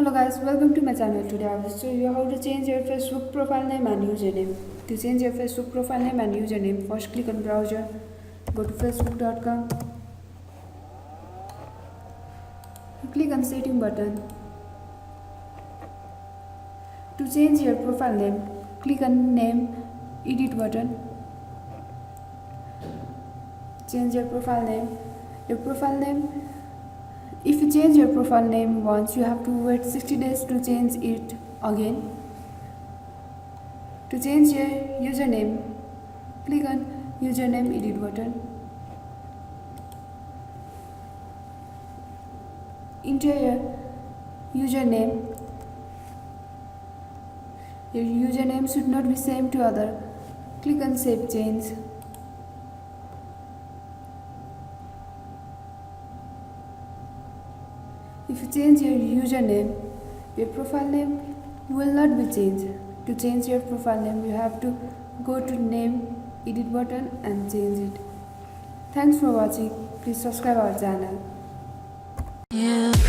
Hello guys, welcome to my channel. Today I will show you how to change your Facebook profile name and username. To change your Facebook profile name and username, first click on browser, go to facebook.com, click on setting button. To change your profile name, click on name, edit button. Change your profile name. If you change your profile name once, you have to wait 60 days to change it again. To change your username, click on username edit button. Enter your username. Your username should not be same to other. Click on save change. If you change your username, your profile name will not be changed. To change your profile name, you have to go to name, edit button and change it. Thanks for watching. Please subscribe our channel. Yeah.